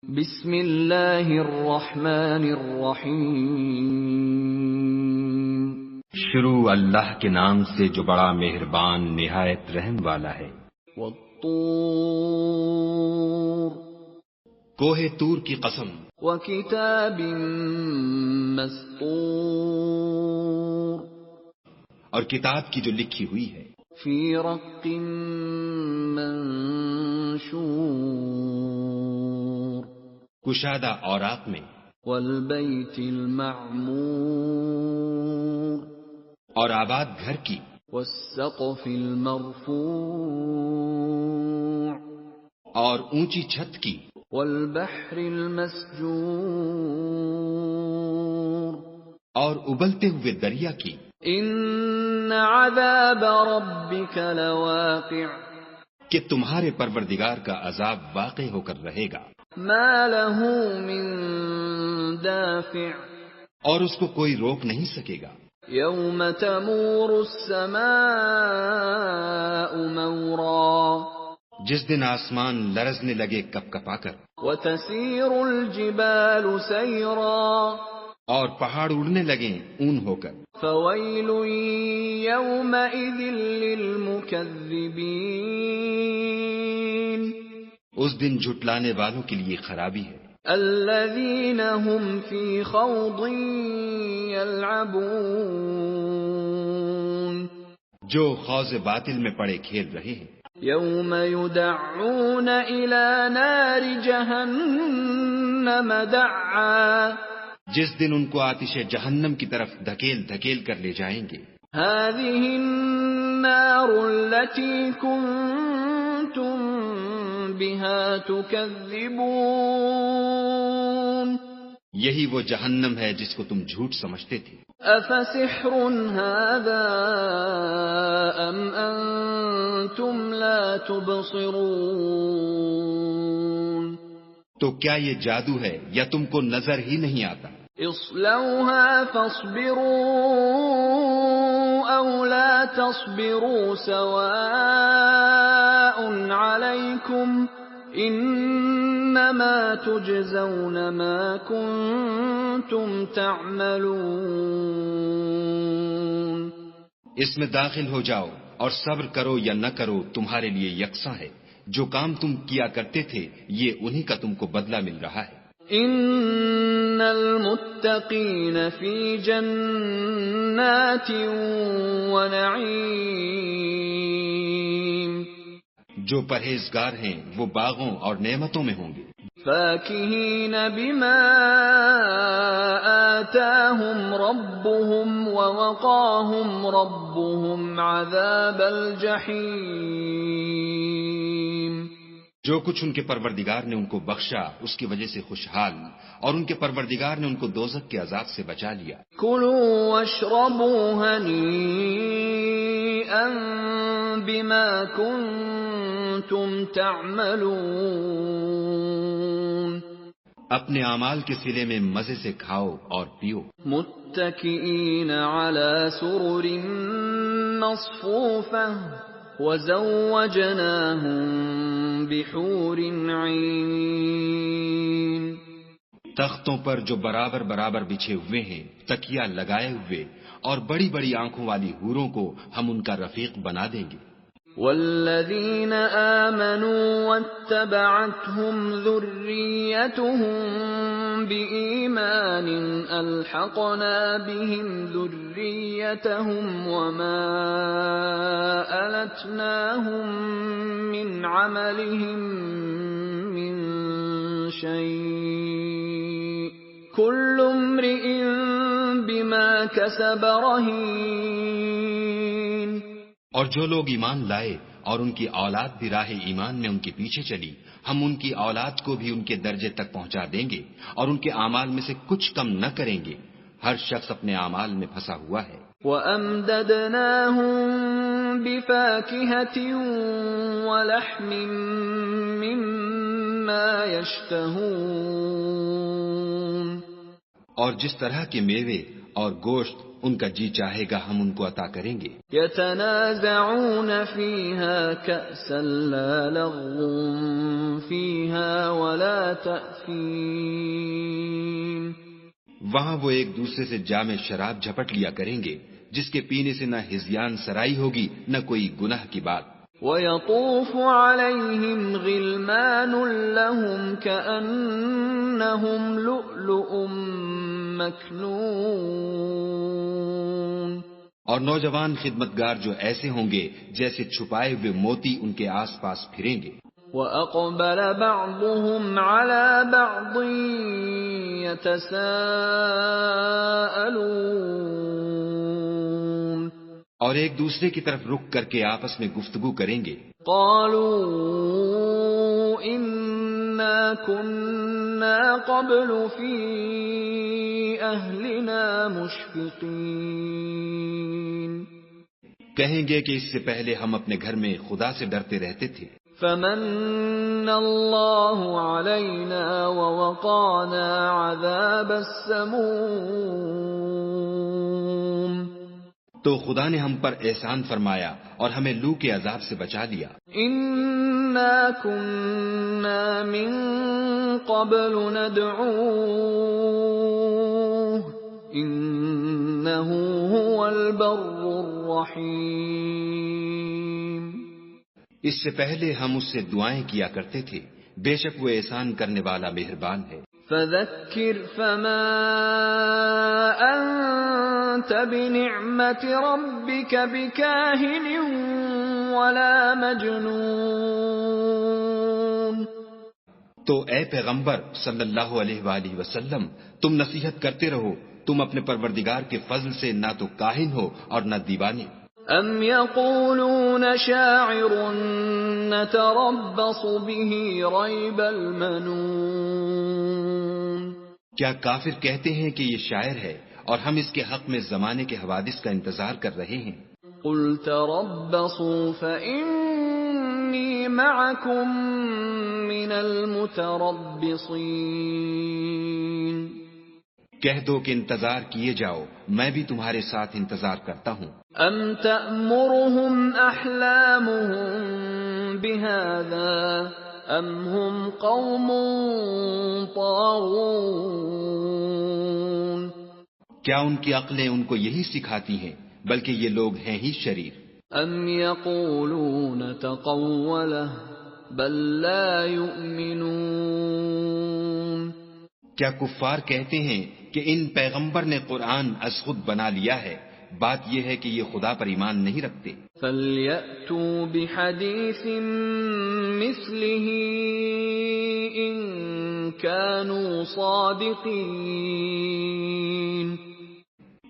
بسم اللہ الرحمن الرحیم۔ شروع اللہ کے نام سے جو بڑا مہربان نہایت رحم والا ہے۔ والطور، کوہ طور کی قسم، وکتاب مسطور، اور کتاب کی جو لکھی ہوئی ہے، فی رق منشور، کشادہ اوراق میں، والبیت المعمور، اور آباد گھر کی، والسقف المرفوع، اور اونچی چھت کی، والبحر المسجور، اور ابلتے ہوئے دریا کی۔ ان عذاب ربک لواقع، کہ تمہارے پروردگار کا عذاب واقع ہو کر رہے گا، ما له من دافع، اور اس کو کوئی روک نہیں سکے گا۔ یوم تمور السماء مورا، جس دن آسمان لرزنے لگے کپ کپا کر، وتسیر الجبال سیرا، اور پہاڑ اڑنے لگیں اون ہو کر۔ فویل یومئذ للمکذبین، اس دن جھٹلانے والوں کے لیے خرابی ہے، الذین هم فی خوض یلعبون، جو خوض باطل میں پڑے کھیل رہے ہیں۔ یوم یدعون الی نار جہنم دعا، جس دن ان کو آتش جہنم کی طرف دھکیل دھکیل کر لے جائیں گے۔ هذه النار التي كنتم بها تكذبون، یہی وہ جہنم ہے جس کو تم جھوٹ سمجھتے تھے۔ افسحر هذا ام انتم لا تبصرون، تو کیا یہ جادو ہے یا تم کو نظر ہی نہیں آتا؟ اصلوها فاصبروا او لا تصبروا سواء عليكم انما تجزون ما كنتم تعملون، اس میں داخل ہو جاؤ اور صبر کرو یا نہ کرو تمہارے لیے یکساں ہے، جو کام تم کیا کرتے تھے یہ انہی کا تم کو بدلہ مل رہا ہے۔ ان المتقین فی جنات ونعیم، جو پرہیزگار ہیں وہ باغوں اور نعمتوں میں ہوں گے۔ فاکہین بما آتاہم ربهم ووقاہم ربهم عذاب الجحیم، جو کچھ ان کے پروردگار نے ان کو بخشا اس کی وجہ سے خوشحال، اور ان کے پروردگار نے ان کو دوزخ کے عذاب سے بچا لیا۔ کلوا واشربوا ہنیئا بما کنتم تعملون، اپنے اعمال کے صلے میں مزے سے کھاؤ اور پیو۔ متکئین علی سرر مصفوفہ وزوجناہم بحور عین، تختوں پر جو برابر برابر بچھے ہوئے ہیں، تکیا لگائے ہوئے، اور بڑی بڑی آنکھوں والی حوروں کو ہم ان کا رفیق بنا دیں گے۔ والذین آمنوا واتبعتهم ذریتهم بإیمان الحقنا بهم ذریتهم وما ألتناهم من عملهم من شيء كل امرئ بما كسب رهين، اور جو لوگ ایمان لائے اور ان کی اولاد بھی راہ ایمان میں ان کے پیچھے چلی، ہم ان کی اولاد کو بھی ان کے درجے تک پہنچا دیں گے اور ان کے اعمال میں سے کچھ کم نہ کریں گے۔ ہر شخص اپنے اعمال میں پھنسا ہوا ہے۔ وَأَمْدَدْنَاهُمْ بِفَاكِهَةٍ وَلَحْمٍ مِّمَّا يَشْتَهُونَ، اور جس طرح کے میوے اور گوشت ان کا جی چاہے گا ہم ان کو عطا کریں گے. يتنازعون فيها كأسا لا لغو فيها ولا تأثيم. وہاں وہ ایک دوسرے سے جام شراب جھپٹ لیا کریں گے جس کے پینے سے نہ ہذیان سرائی ہوگی نہ کوئی گناہ کی بات. وَيَطُوفُ عَلَيْهِمْ غِلْمَانٌ لَهُمْ كَأَنَّهُمْ لُؤْلُؤٌ مَكْنُونٌ. اور نوجوان خدمتگار جو ایسے ہوں گے جیسے چھپائے ہوئے موتی ان کے آس پاس پھریں گے. وَأَقْبَلَ بَعْضُهُمْ عَلَى بَعْضٍ يَتَسَاءَلُونَ. اور ایک دوسرے کی طرف رک کر کے آپس میں گفتگو کریں گے. قالوا انا كنا قبل في اهلنا مشفقين. کہیں گے کہ اس سے پہلے ہم اپنے گھر میں خدا سے ڈرتے رہتے تھے. فمن الله علينا ووقانا عذاب السموم. تو خدا نے ہم پر احسان فرمایا اور ہمیں لو کے عذاب سے بچا لیا. انا كنا من قبل ندعوه انه هو البر الرحيم. اس سے پہلے ہم اس سے دعائیں کیا کرتے تھے، بے شک وہ احسان کرنے والا مہربان ہے. فذكر فما أنت بنعمة ربك بكاهن ولا مجنون. تو اے پیغمبر صلی اللہ علیہ وآلہ وسلم تم نصیحت کرتے رہو، تم اپنے پروردگار کے فضل سے نہ تو کاہن ہو اور نہ دیوانے. ام يقولون شاعر نتربص به ريب المنون. کیا کافر کہتے ہیں کہ یہ شاعر ہے اور ہم اس کے حق میں زمانے کے حوادث کا انتظار کر رہے ہیں؟ قل تربصوا فإني معكم من المتربصين. کہہ دو کہ انتظار کیے جاؤ، میں بھی تمہارے ساتھ انتظار کرتا ہوں. ام تأمرهم احلامهم بهذا ام هم قوم طاغون. کیا ان کی عقلیں ان کو یہی سکھاتی ہیں؟ بلکہ یہ لوگ ہیں ہی شریر. ام یقولون تقوله بل لا یؤمنون. کیا کفار کہتے ہیں کہ ان پیغمبر نے قرآن از خود بنا لیا ہے؟ بات یہ ہے کہ یہ خدا پر ایمان نہیں رکھتے. فَلْيَأْتُوا بِحَدِيثٍ مِثْلِهِ إِن كَانُوا صَادِقِينَ.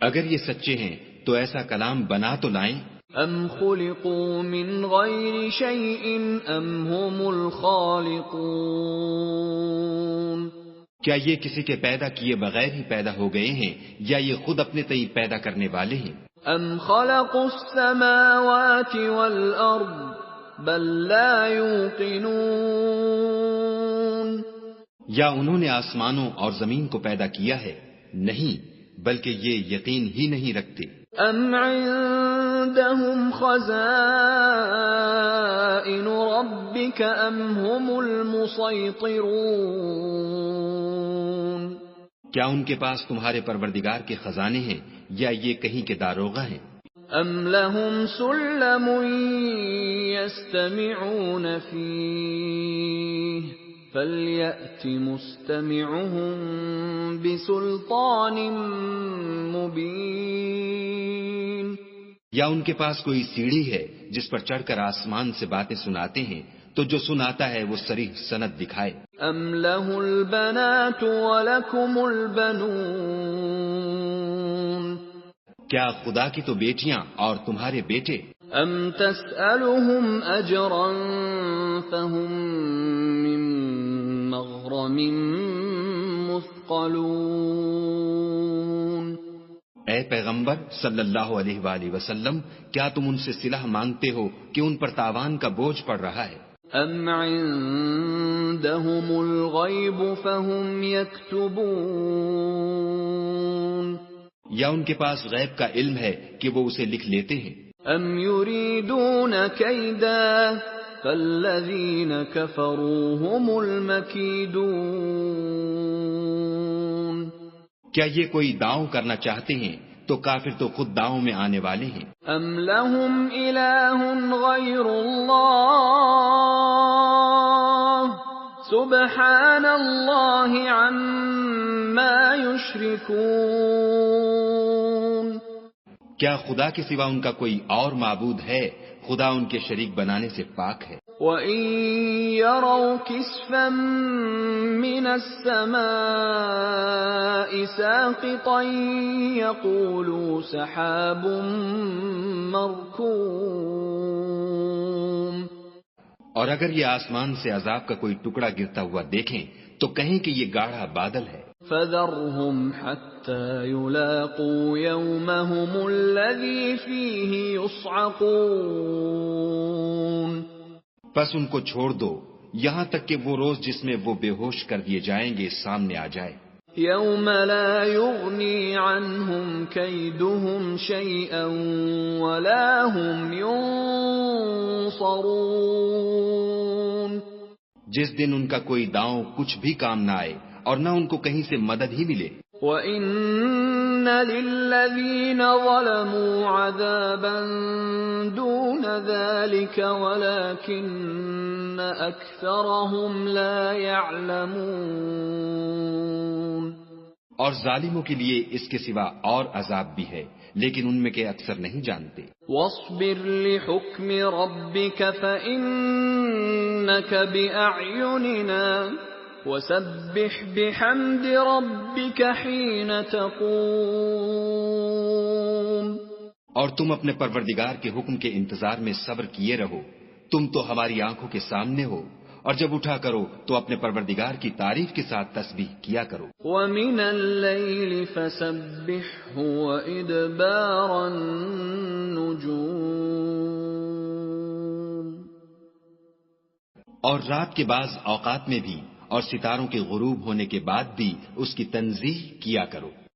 اگر یہ سچے ہیں تو ایسا کلام بنا تو لائیں. ام خلقوا من غیر شیء ام هم الخالقون. کیا یہ کسی کے پیدا کیے بغیر ہی پیدا ہو گئے ہیں یا یہ خود اپنے تئیں پیدا کرنے والے ہیں؟ ام خلقوا السماوات والارض بل لا يوقنون. یا انہوں نے آسمانوں اور زمین کو پیدا کیا ہے؟ نہیں، بلکہ یہ یقین ہی نہیں رکھتے. ام عندهم خزائن ربك ام هم المسيطرون. کیا ان کے پاس تمہارے پروردگار کے خزانے ہیں یا یہ کہیں کے داروغہ ہیں؟ ام لهم سلم يستمعون فيه فَلْيَأْتِ مُسْتَمِعُهُم بِسُلْطَانٍ مُبِينٍ. یا ان کے پاس کوئی سیڑھی ہے جس پر چڑھ کر آسمان سے باتیں سناتے ہیں تو جو سناتا ہے وہ صریح سند دکھائے. ام لَهُ الْبَنَاتُ وَلَكُمُ الْبَنُونَ. کیا خدا کی تو بیٹیاں اور تمہارے بیٹے. ام تسألهم اجرا فهم من مغرم مثقلون. اے پیغمبر صلی اللہ علیہ وآلہ وسلم کیا تم ان سے صلہ مانگتے ہو کہ ان پر تاوان کا بوجھ پڑ رہا ہے؟ ام عندهم الغیب فهم یکتبون. یا ان کے پاس غیب کا علم ہے کہ وہ اسے لکھ لیتے ہیں؟ ام یریدون کیدا فالذین کفروا هم المکیدون. کیا یہ کوئی داؤں کرنا چاہتے ہیں تو کافر تو خود داؤں میں آنے والے ہیں. ام لهم الہ غیر اللہ سبحان اللہ عما یشرکون. کیا خدا کے سوا ان کا کوئی اور معبود ہے؟ خدا ان کے شریک بنانے سے پاک ہے. وَإِن يَرَوْا كِسْفًا مِّنَ السَّمَاءِ سَاقِطًا يَقُولُوا سَحَابٌ مَّرْكُومٌ. اور اگر یہ آسمان سے عذاب کا کوئی ٹکڑا گرتا ہوا دیکھیں تو کہیں کہ یہ گاڑھا بادل ہے. فَذَرْهُمْ حَتَّى يُلَاقُوا يَوْمَهُمُ الَّذِي فِيهِ يُصْعَقُونَ. پس ان کو چھوڑ دو یہاں تک کہ وہ روز جس میں وہ بے ہوش کر دیے جائیں گے سامنے آ جائے. يَوْمَ لَا يُغْنِي عَنْهُمْ كَيْدُهُمْ شَيْئًا وَلَا هُمْ يُنصَرُونَ. جس دن ان کا کوئی داؤں کچھ بھی کام نہ آئے اور نہ ان کو کہیں سے مدد ہی ملے. وَإِنَّ لِلَّذِينَ ظَلَمُوا عَذَابًا دُونَ ذَلِكَ وَلَكِنَّ أَكْثَرَهُمْ لَا يَعْلَمُونَ. اور ظالموں کے لیے اس کے سوا اور عذاب بھی ہے لیکن ان میں کے اکثر نہیں جانتے. وَاصْبِرْ لِحُكْمِ رَبِّكَ فَإِنَّكَ بِأَعْيُنِنَا وَسَبِّحْ بِحَمْدِ رَبِّكَ حِينَ تَقُومُ. اور تم اپنے پروردگار کے حکم کے انتظار میں صبر کیے رہو. تم تو ہماری آنکھوں کے سامنے ہو اور جب اٹھا کرو تو اپنے پروردگار کی تعریف کے ساتھ تسبیح کیا کرو. وَمِنَ اللَّيْلِ فَسَبِّحْهُ وَإِدْبَارَ النُّجُومِ. اور رات کے بعض اوقات میں بھی اور ستاروں کے غروب ہونے کے بعد بھی اس کی تنزیہ کیا کرو.